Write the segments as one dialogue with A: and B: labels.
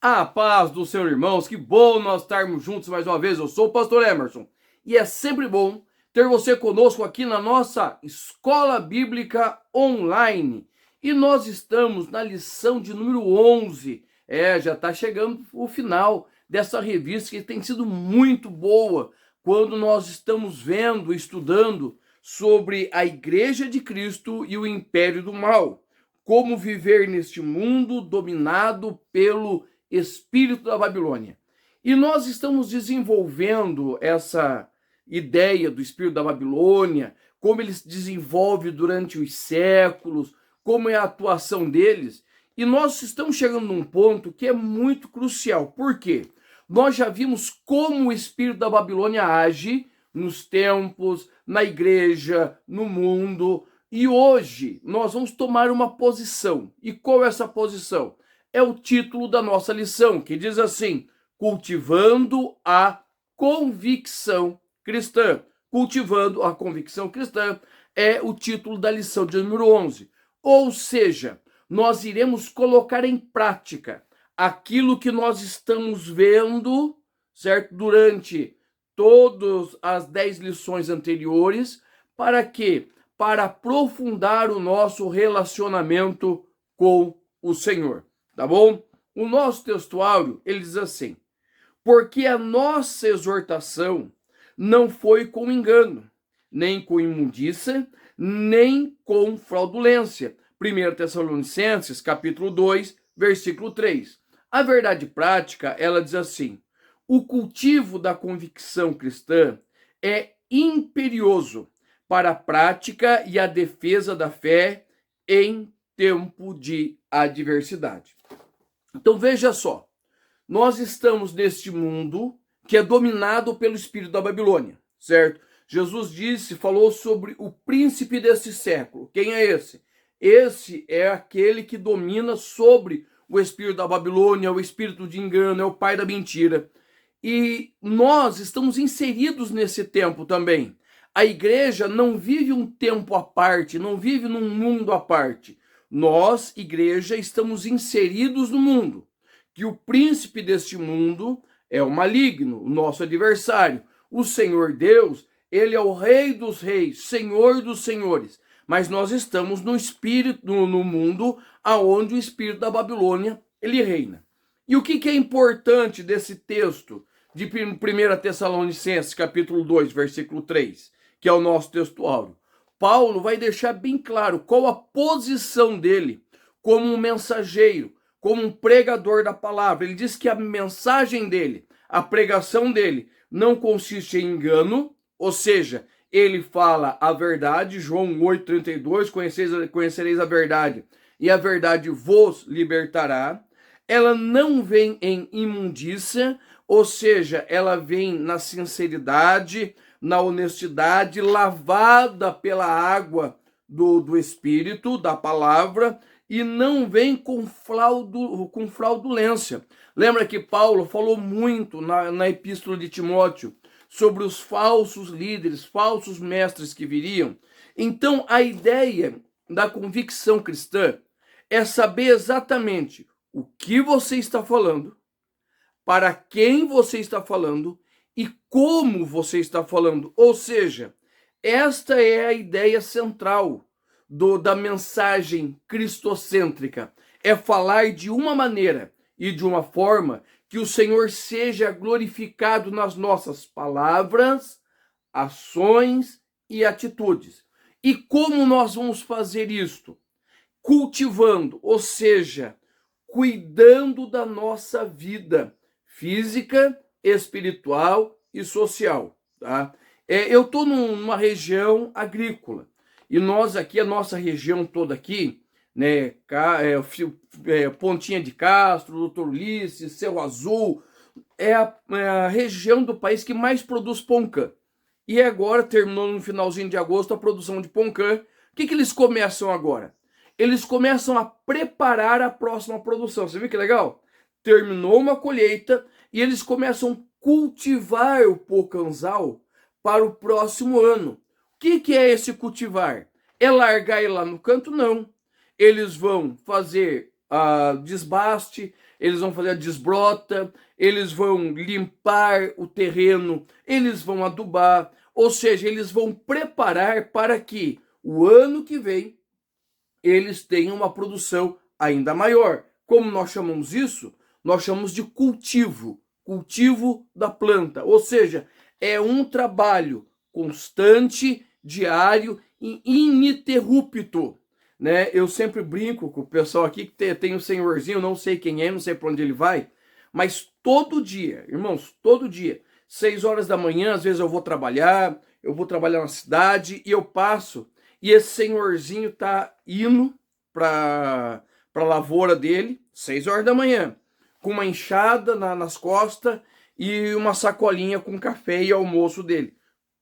A: A paz do Senhor, irmãos, que bom nós estarmos juntos mais uma vez. Eu sou o pastor Emerson e é sempre bom ter você conosco aqui na nossa Escola Bíblica Online. E nós estamos na lição de número 11. Já está chegando o final dessa revista que tem sido muito boa quando nós estamos vendo, estudando sobre a Igreja de Cristo e o Império do Mal. Como viver neste mundo dominado pelo espírito da Babilônia. E nós estamos desenvolvendo essa ideia do espírito da Babilônia, como ele se desenvolve durante os séculos, como é a atuação deles. E nós estamos chegando num ponto que é muito crucial. Por quê? Nós já vimos como o espírito da Babilônia age nos tempos, na igreja, no mundo. E hoje nós vamos tomar uma posição. E qual é essa posição? É o título da nossa lição, que diz assim: cultivando a convicção cristã. Cultivando a convicção cristã é o título da lição de número 11. Ou seja, nós iremos colocar em prática aquilo que nós estamos vendo, certo? Durante todas as 10 lições anteriores, para quê? Para aprofundar o nosso relacionamento com o Senhor. Tá bom? O nosso textuário, ele diz assim: porque a nossa exortação não foi com engano, nem com imundícia, nem com fraudulência. 1 Tessalonicenses, capítulo 2, versículo 3. A verdade prática, ela diz assim: o cultivo da convicção cristã é imperioso para a prática e a defesa da fé em tempo de adversidade. Então veja só, nós estamos neste mundo que é dominado pelo espírito da Babilônia, certo? Jesus falou sobre o príncipe desse século. Quem é esse? Esse é aquele que domina sobre o espírito da Babilônia, o espírito de engano, é o pai da mentira. E nós estamos inseridos nesse tempo também. A igreja não vive um tempo à parte, não vive num mundo à parte. Nós, igreja, estamos inseridos no mundo, que o príncipe deste mundo é o maligno, o nosso adversário. O Senhor Deus, ele é o rei dos reis, senhor dos senhores. Mas nós estamos no espírito, no mundo aonde o espírito da Babilônia, ele reina. E o que é importante desse texto de 1 Tessalonicenses, capítulo 2, versículo 3, que é o nosso textuário? Paulo vai deixar bem claro qual a posição dele como um mensageiro, como um pregador da palavra. Ele diz que a mensagem dele, a pregação dele, não consiste em engano, ou seja, ele fala a verdade, João 8,32, conhecereis a verdade, e a verdade vos libertará. Ela não vem em imundícia, ou seja, ela vem na sinceridade, na honestidade, lavada pela água do Espírito, da palavra, e não vem com fraudulência. Lembra que Paulo falou muito na epístola de Timóteo sobre os falsos líderes, falsos mestres que viriam? Então, a ideia da convicção cristã é saber exatamente o que você está falando, para quem você está falando e como você está falando. Ou seja, esta é a ideia central da mensagem cristocêntrica. É falar de uma maneira e de uma forma que o Senhor seja glorificado nas nossas palavras, ações e atitudes. E como nós vamos fazer isto? Cultivando, ou seja, cuidando da nossa vida física, espiritual e social, tá? Eu estou numa região agrícola e nós aqui, a nossa região toda aqui, né, Pontinha de Castro, Doutor Ulisses, Cerro Azul, é a região do país que mais produz poncã. E agora, terminou no finalzinho de agosto a produção de poncã. O que eles começam agora? Eles começam a preparar a próxima produção. Você viu que legal? Terminou uma colheita e eles começam a cultivar o pocanzal para o próximo ano. O que é esse cultivar? É largar ele lá no canto? Não. Eles vão fazer desbaste, eles vão fazer a desbrota, eles vão limpar o terreno, eles vão adubar, ou seja, eles vão preparar para que o ano que vem eles tenham uma produção ainda maior. Como nós chamamos isso? Nós chamamos de cultivo, cultivo da planta, ou seja, é um trabalho constante, diário e ininterrupto. Né? Eu sempre brinco com o pessoal aqui que tem um senhorzinho, não sei quem é, não sei para onde ele vai, mas todo dia, irmãos, todo dia, 6 horas da manhã, às vezes eu vou trabalhar na cidade e eu passo, e esse senhorzinho tá indo para a lavoura dele, 6 horas da manhã, com uma enxada nas costas e uma sacolinha com café e almoço dele.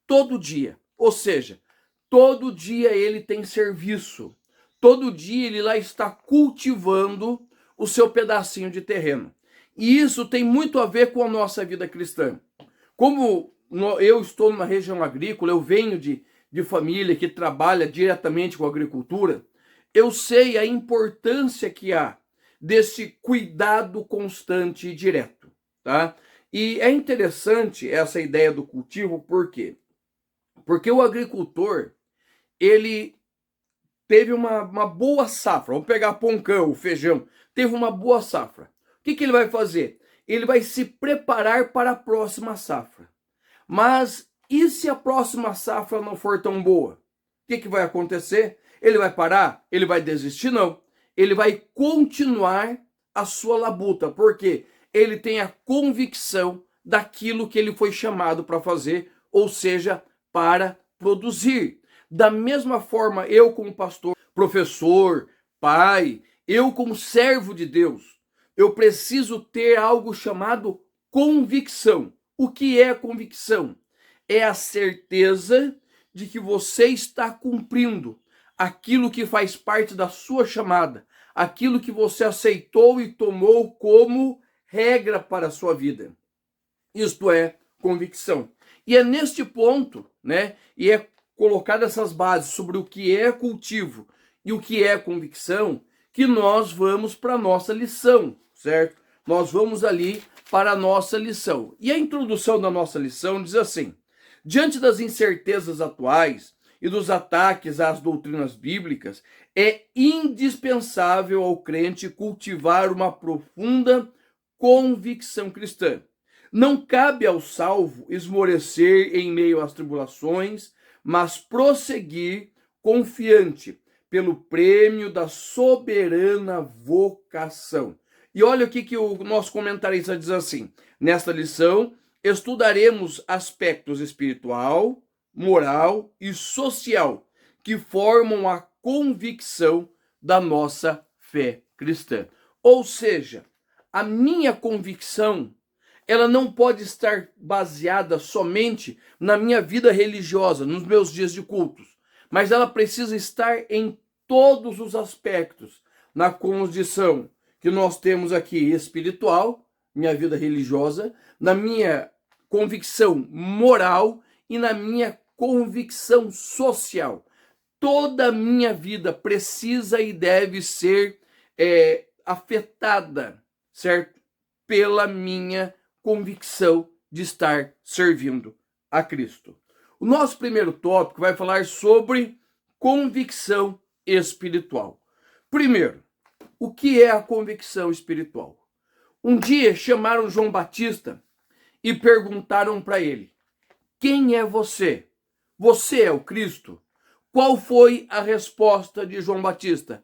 A: Todo dia. Ou seja, todo dia ele tem serviço. Todo dia ele lá está cultivando o seu pedacinho de terreno. E isso tem muito a ver com a nossa vida cristã. Como eu estou numa região agrícola, eu venho de família que trabalha diretamente com a agricultura, eu sei a importância que há desse cuidado constante e direto, tá? E é interessante essa ideia do cultivo, por quê? Porque o agricultor, ele teve uma boa safra. Vamos pegar poncão, o feijão. Teve uma boa safra. O que ele vai fazer? Ele vai se preparar para a próxima safra. Mas e se a próxima safra não for tão boa? O que vai acontecer? Ele vai parar? Ele vai desistir? Não. Ele vai continuar a sua labuta. Porque ele tem a convicção daquilo que ele foi chamado para fazer, ou seja, para produzir. Da mesma forma, eu como pastor, professor, pai, eu como servo de Deus, eu preciso ter algo chamado convicção. O que é convicção? É a certeza de que você está cumprindo aquilo que faz parte da sua chamada, aquilo que você aceitou e tomou como regra para a sua vida. Isto é convicção. E é neste ponto, né, e é colocado essas bases sobre o que é cultivo e o que é convicção, que nós vamos para a nossa lição, certo? Nós vamos ali para a nossa lição. E a introdução da nossa lição diz assim: diante das incertezas atuais e dos ataques às doutrinas bíblicas, é indispensável ao crente cultivar uma profunda convicção cristã. Não cabe ao salvo esmorecer em meio às tribulações, mas prosseguir confiante pelo prêmio da soberana vocação. E olha o que o nosso comentarista diz assim: nesta lição estudaremos aspectos espiritual, moral e social que formam a convicção da nossa fé cristã. Ou seja, a minha convicção, ela não pode estar baseada somente na minha vida religiosa, nos meus dias de cultos, mas ela precisa estar em todos os aspectos, na condição que nós temos aqui espiritual, minha vida religiosa, na minha convicção moral e na minha convicção social. Toda a minha vida precisa e deve ser afetada, certo? Pela minha convicção de estar servindo a Cristo. O nosso primeiro tópico vai falar sobre convicção espiritual. Primeiro, o que é a convicção espiritual? Um dia chamaram João Batista e perguntaram para ele: quem é você? Você é o Cristo? Qual foi a resposta de João Batista?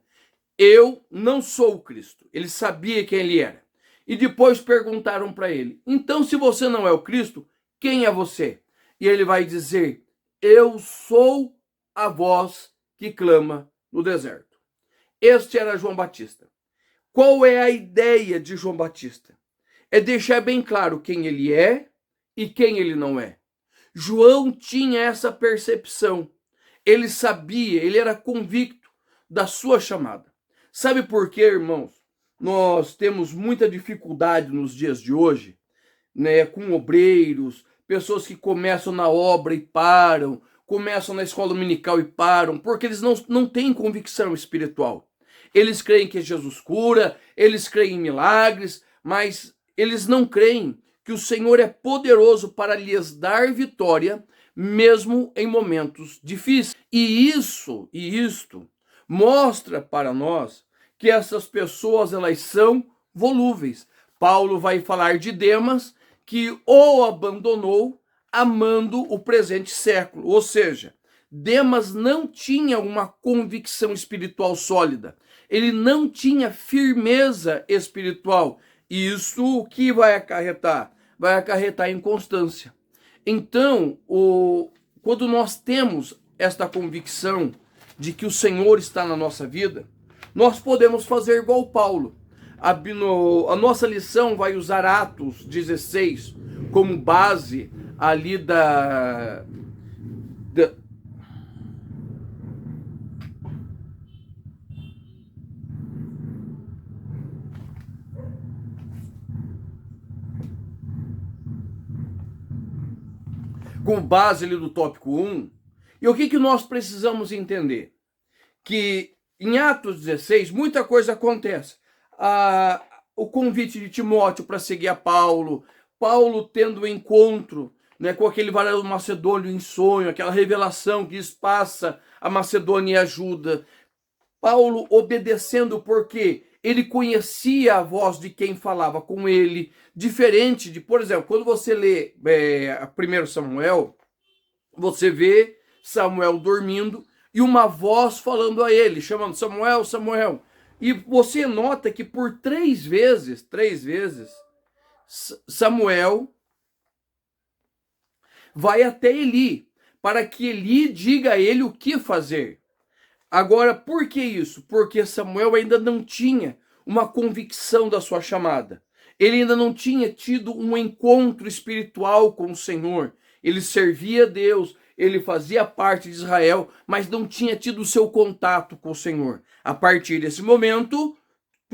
A: Eu não sou o Cristo. Ele sabia quem ele era. E depois perguntaram para ele: então, se você não é o Cristo, quem é você? E ele vai dizer: eu sou a voz que clama no deserto. Este era João Batista. Qual é a ideia de João Batista? É deixar bem claro quem ele é e quem ele não é. João tinha essa percepção. Ele sabia, ele era convicto da sua chamada. Sabe por quê, irmãos? Nós temos muita dificuldade nos dias de hoje, né, com obreiros, pessoas que começam na obra e param, começam na escola dominical e param, porque eles não têm convicção espiritual. Eles creem que Jesus cura, eles creem em milagres, mas eles não creem que o Senhor é poderoso para lhes dar vitória, mesmo em momentos difíceis. E isto mostra para nós que essas pessoas, elas são volúveis. Paulo vai falar de Demas, que o abandonou amando o presente século. Ou seja, Demas não tinha uma convicção espiritual sólida. Ele não tinha firmeza espiritual. E isso o que vai acarretar? Vai acarretar inconstância. Então, quando nós temos esta convicção de que o Senhor está na nossa vida, nós podemos fazer igual Paulo. A nossa lição vai usar Atos 16 como base ali com base ali do tópico 1. E o que nós precisamos entender? Que em Atos 16, muita coisa acontece. O convite de Timóteo para seguir a Paulo, Paulo tendo um encontro, né, com aquele varão macedônio em sonho, aquela revelação que passa a Macedônia e ajuda. Paulo obedecendo porque ele conhecia a voz de quem falava com ele, diferente de, por exemplo, quando você lê 1 Samuel, você vê Samuel dormindo e uma voz falando a ele, chamando Samuel, Samuel. E você nota que por três vezes, Samuel vai até Eli, para que Eli diga a ele o que fazer. Agora, por que isso? Porque Samuel ainda não tinha uma convicção da sua chamada. Ele ainda não tinha tido um encontro espiritual com o Senhor. Ele servia a Deus, ele fazia parte de Israel, mas não tinha tido o seu contato com o Senhor. A partir desse momento,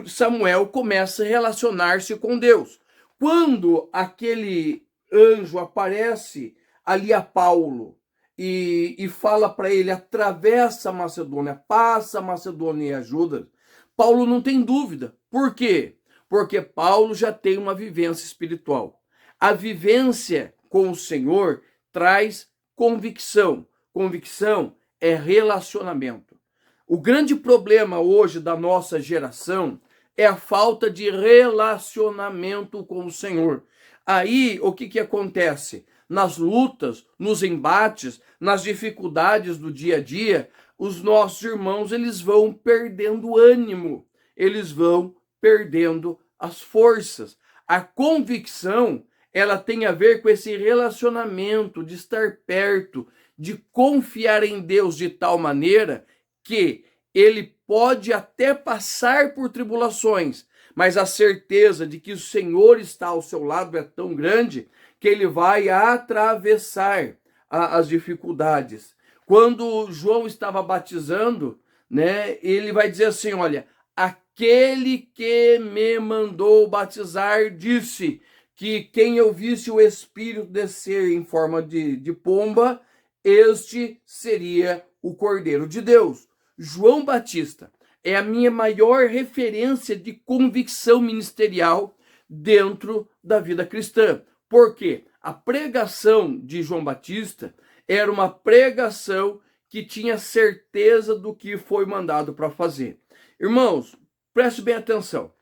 A: Samuel começa a relacionar-se com Deus. Quando aquele anjo aparece ali a Paulo e fala para ele, atravessa a Macedônia, passa a Macedônia e ajuda, Paulo não tem dúvida. Por quê? Porque Paulo já tem uma vivência espiritual. A vivência com o Senhor traz convicção. Convicção é relacionamento. O grande problema hoje da nossa geração é a falta de relacionamento com o Senhor. Aí, o que acontece? Nas lutas, nos embates, nas dificuldades do dia a dia, os nossos irmãos, eles vão perdendo ânimo, eles vão perdendo as forças. A convicção, ela tem a ver com esse relacionamento, de estar perto, de confiar em Deus de tal maneira que ele pode até passar por tribulações, mas a certeza de que o Senhor está ao seu lado é tão grande que ele vai atravessar as dificuldades. Quando João estava batizando, né, ele vai dizer assim, olha, aquele que me mandou batizar disse que quem eu visse o Espírito descer em forma de pomba, este seria o Cordeiro de Deus. João Batista é a minha maior referência de convicção ministerial dentro da vida cristã. Porque a pregação de João Batista era uma pregação que tinha certeza do que foi mandado para fazer. Irmãos, preste bem atenção.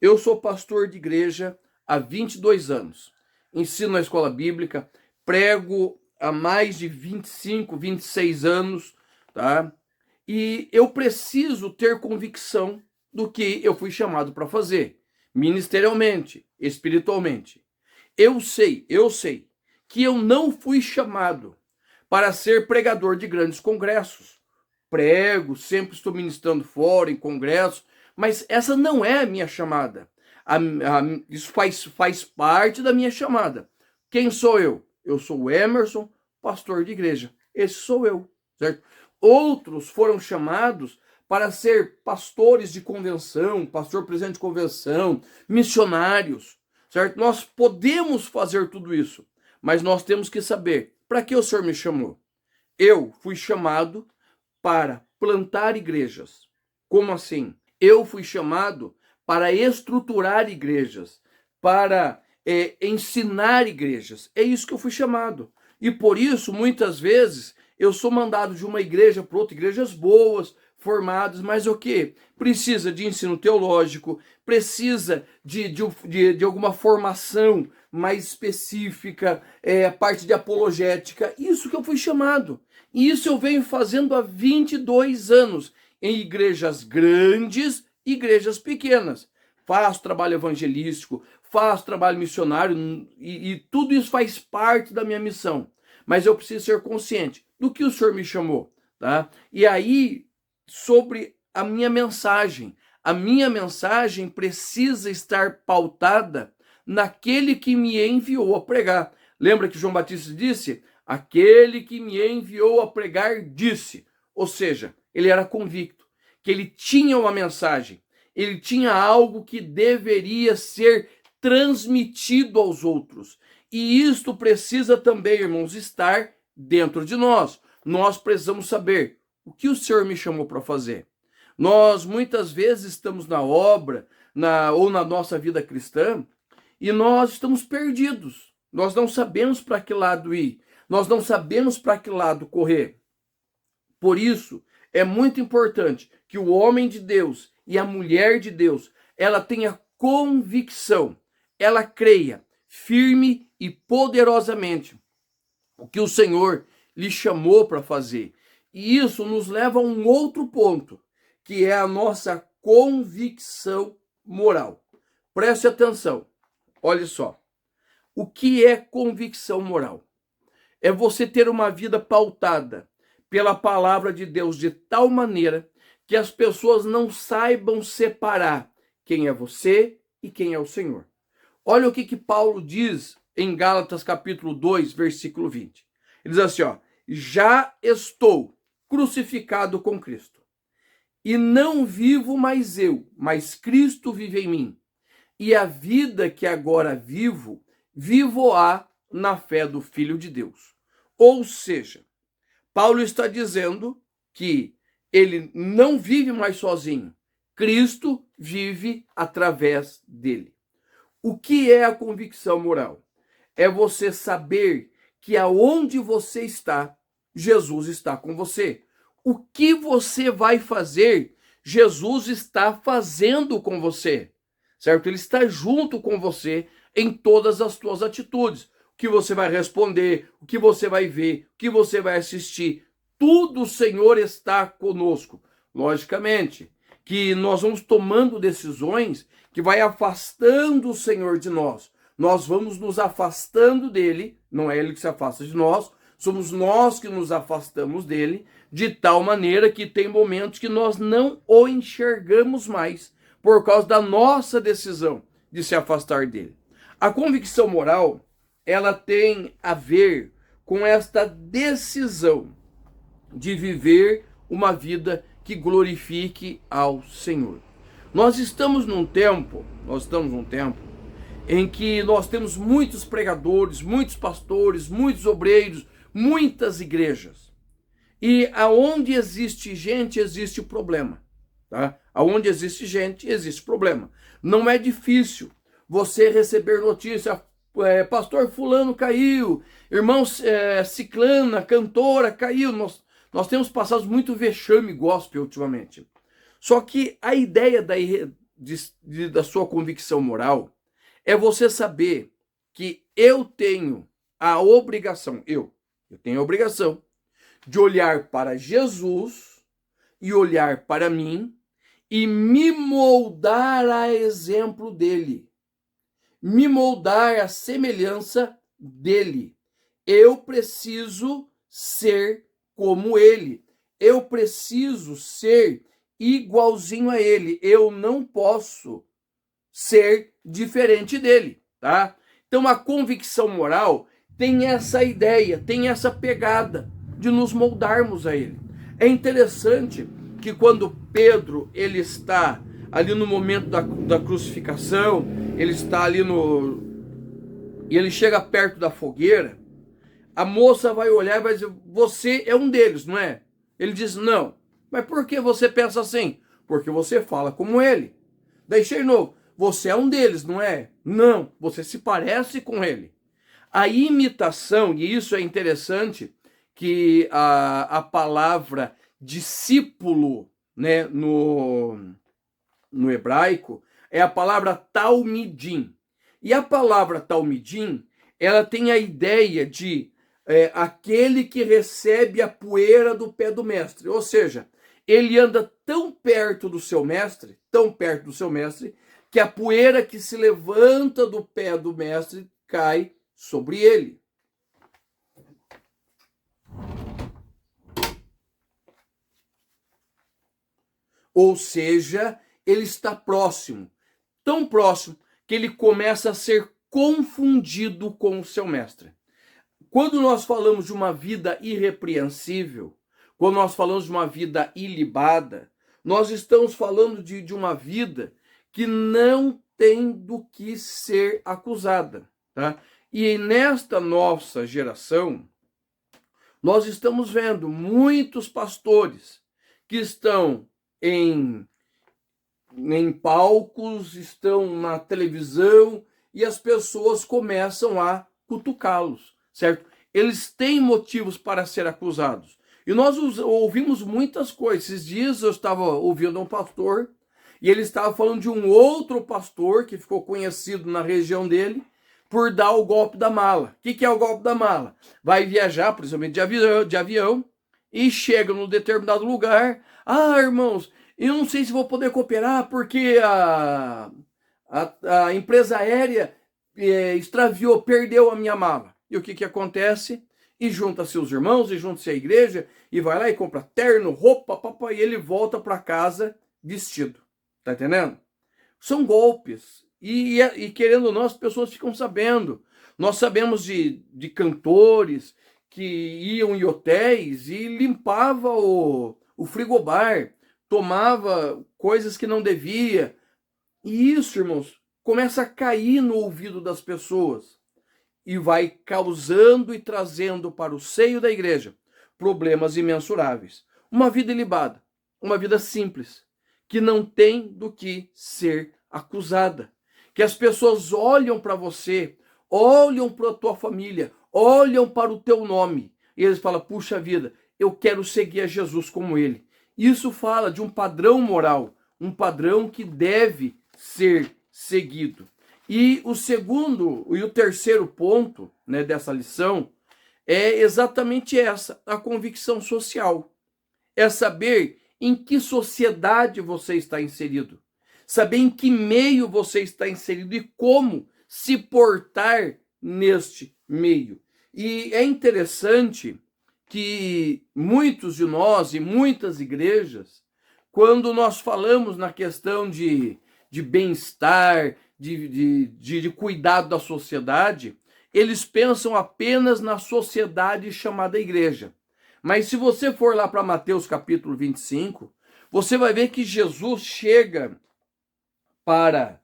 A: Eu sou pastor de igreja há 22 anos. Ensino na escola bíblica, prego há mais de 25, 26 anos, tá? E eu preciso ter convicção do que eu fui chamado para fazer, ministerialmente, espiritualmente. Eu sei que eu não fui chamado para ser pregador de grandes congressos. Prego, sempre estou ministrando fora, em congressos, mas essa não é a minha chamada. Isso faz parte da minha chamada. Quem sou eu? Eu sou o Emerson, pastor de igreja. Esse sou eu, certo? Outros foram chamados para ser pastores de convenção, pastor presidente de convenção, missionários, certo? Nós podemos fazer tudo isso, mas nós temos que saber para que o Senhor me chamou. Eu fui chamado para plantar igrejas. Como assim? Eu fui chamado para estruturar igrejas, para ensinar igrejas. É isso que eu fui chamado. E por isso, muitas vezes, eu sou mandado de uma igreja para outra, igrejas boas, formadas, mas o quê? Precisa de ensino teológico, precisa de alguma formação mais específica, parte de apologética. Isso que eu fui chamado. E isso eu venho fazendo há 22 anos, em igrejas grandes, igrejas pequenas. Faço trabalho evangelístico, faço trabalho missionário e tudo isso faz parte da minha missão. Mas eu preciso ser consciente do que o Senhor me chamou, tá? E aí, sobre a minha mensagem precisa estar pautada naquele que me enviou a pregar. Lembra que João Batista disse? Aquele que me enviou a pregar disse. Ou seja, ele era convicto que ele tinha uma mensagem, ele tinha algo que deveria ser transmitido aos outros. E isto precisa também, irmãos, estar dentro de nós. Nós precisamos saber o que o Senhor me chamou para fazer. Nós muitas vezes estamos na obra, ou na nossa vida cristã, e nós estamos perdidos. Nós não sabemos para que lado ir. Nós não sabemos para que lado correr. Por isso, é muito importante que o homem de Deus e a mulher de Deus, ela tenha convicção, ela creia firme e poderosamente o que o Senhor lhe chamou para fazer. E isso nos leva a um outro ponto, que é a nossa convicção moral. Preste atenção, olha só. O que é convicção moral? É você ter uma vida pautada pela palavra de Deus de tal maneira que as pessoas não saibam separar quem é você e quem é o Senhor. Olha o que Paulo diz em Gálatas capítulo 2, versículo 20. Ele diz assim, ó: já estou crucificado com Cristo, e não vivo mais eu, mas Cristo vive em mim. E a vida que agora vivo, vivo-a na fé do Filho de Deus. Ou seja, Paulo está dizendo que ele não vive mais sozinho. Cristo vive através dele. O que é a convicção moral? É você saber que aonde você está, Jesus está com você. O que você vai fazer, Jesus está fazendo com você, certo? Ele está junto com você em todas as suas atitudes. O que você vai responder, o que você vai ver, o que você vai assistir, tudo o Senhor está conosco. Logicamente que nós vamos tomando decisões que vai afastando o Senhor de nós. Nós vamos nos afastando dele, não é ele que se afasta de nós, somos nós que nos afastamos dele, de tal maneira que tem momentos que nós não o enxergamos mais, por causa da nossa decisão de se afastar dele. A convicção moral, ela tem a ver com esta decisão de viver uma vida que glorifique ao Senhor. Nós estamos num tempo em que nós temos muitos pregadores, muitos pastores, muitos obreiros, muitas igrejas. E aonde existe gente, existe problema. Tá? Aonde existe gente, existe problema. Não é difícil você receber notícia, pastor fulano caiu, irmão ciclana, cantora caiu. Nós temos passado muito vexame gospel ultimamente. Só que a ideia da sua convicção moral é você saber que eu tenho a obrigação, eu tenho a obrigação de olhar para Jesus e olhar para mim e me moldar a exemplo dele, me moldar a semelhança dele. Eu preciso ser como ele, eu preciso ser igualzinho a ele, eu não posso ser diferente dele, tá? Então a convicção moral tem essa ideia, tem essa pegada de nos moldarmos a ele. É interessante que quando Pedro ele está ali no momento da crucificação, ele está ali e ele chega perto da fogueira, a moça vai olhar e vai dizer: você é um deles, não é? Ele diz: não. Mas por que você pensa assim? porque você fala como ele. Deixei novo, você é um deles, não é? Não, você se parece com ele. A imitação, e isso é interessante, que a palavra discípulo, né, no hebraico, é a palavra talmidim. E a palavra talmidim, ela tem a ideia de aquele que recebe a poeira do pé do mestre. Ou seja, ele anda tão perto do seu mestre, que a poeira que se levanta do pé do mestre cai sobre ele. Ou seja, ele está próximo, tão próximo, que ele começa a ser confundido com o seu mestre. Quando nós falamos de uma vida irrepreensível, quando nós falamos de uma vida ilibada, nós estamos falando de uma vida que não tem do que ser acusada, tá? E nesta nossa geração, nós estamos vendo muitos pastores que estão em palcos, estão na televisão e as pessoas começam a cutucá-los, certo? Eles têm motivos para ser acusados. E nós ouvimos muitas coisas. Esses dias eu estava ouvindo um pastor e ele estava falando de um outro pastor que ficou conhecido na região dele por dar o golpe da mala. O que é o golpe da mala? Vai viajar, principalmente de avião, e chega num determinado lugar. Ah, irmãos, eu não sei se vou poder cooperar porque a empresa aérea extraviou, perdeu a minha mala. E o que acontece? E junta-se os irmãos, e junta-se a igreja, e vai lá e compra terno, roupa, papai, e ele volta para casa vestido. Tá entendendo? São golpes. E querendo ou não, as pessoas ficam sabendo. Nós sabemos de cantores que iam em hotéis e limpava o frigobar, tomava coisas que não devia. E isso, irmãos, começa a cair no ouvido das pessoas e vai causando e trazendo para o seio da igreja problemas imensuráveis. Uma vida ilibada, uma vida simples, que não tem do que ser acusada. Que as pessoas olham para você, olham para a tua família, olham para o teu nome, e eles falam, puxa vida, eu quero seguir a Jesus como ele. Isso fala de um padrão moral, um padrão que deve ser seguido. E o segundo e o terceiro ponto, né, dessa lição é exatamente essa, a convicção social. É saber em que sociedade você está inserido. Saber em que meio você está inserido e como se portar neste meio. E é interessante que muitos de nós e muitas igrejas, quando nós falamos na questão de bem-estar, de cuidado da sociedade, eles pensam apenas na sociedade chamada igreja. Mas se você for lá para Mateus capítulo 25, você vai ver que Jesus chega para,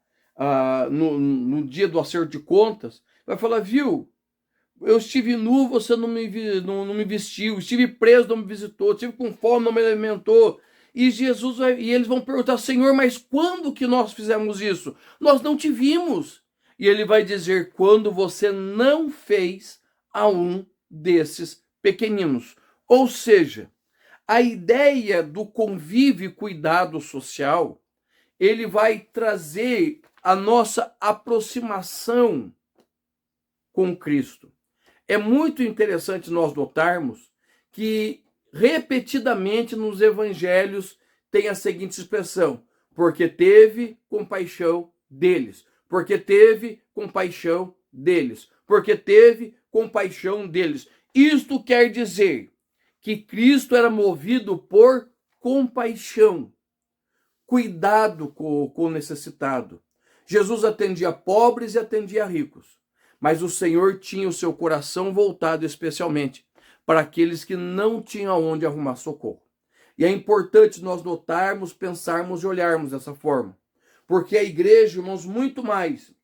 A: no dia do acerto de contas, vai falar, viu, eu estive nu, você não me vestiu, estive preso, não me visitou, estive com fome, não me alimentou. E e eles vão perguntar, Senhor, mas quando que nós fizemos isso? Nós não te vimos. E ele vai dizer, quando você não fez a um desses pequeninos. Ou seja, a ideia do convívio e cuidado social, ele vai trazer a nossa aproximação com Cristo. É muito interessante nós notarmos que repetidamente nos evangelhos tem a seguinte expressão, porque teve compaixão deles, porque teve compaixão deles, porque teve compaixão deles. Isto quer dizer que Cristo era movido por compaixão, cuidado com o necessitado. Jesus atendia pobres e atendia ricos, mas o Senhor tinha o seu coração voltado especialmente para aqueles que não tinham aonde arrumar socorro. E é importante nós notarmos, pensarmos e olharmos dessa forma, porque a igreja, irmãos, muito mais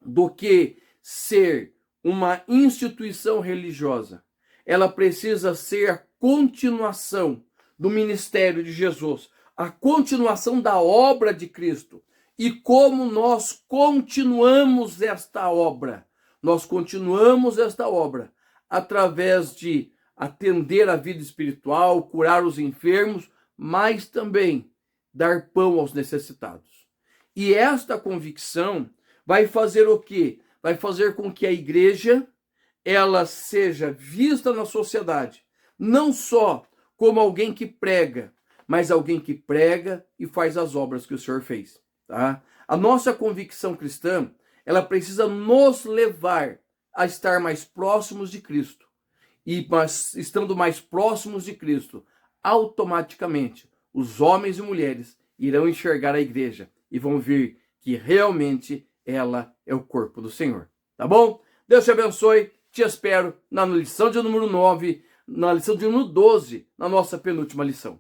A: do que ser uma instituição religiosa, ela precisa ser a continuação do ministério de Jesus, a continuação da obra de Cristo. E como nós continuamos esta obra? Nós continuamos esta obra através de atender a vida espiritual, curar os enfermos, mas também dar pão aos necessitados. E esta convicção vai fazer o quê? Vai fazer com que a igreja ela seja vista na sociedade, não só como alguém que prega, mas alguém que prega e faz as obras que o Senhor fez, tá? A nossa convicção cristã, ela precisa nos levar a estar mais próximos de Cristo. E mas, estando mais próximos de Cristo, automaticamente os homens e mulheres irão enxergar a igreja e vão ver que realmente ela é o corpo do Senhor. Tá bom? Deus te abençoe. Te espero na lição de número 9, na lição de número 12, na nossa penúltima lição.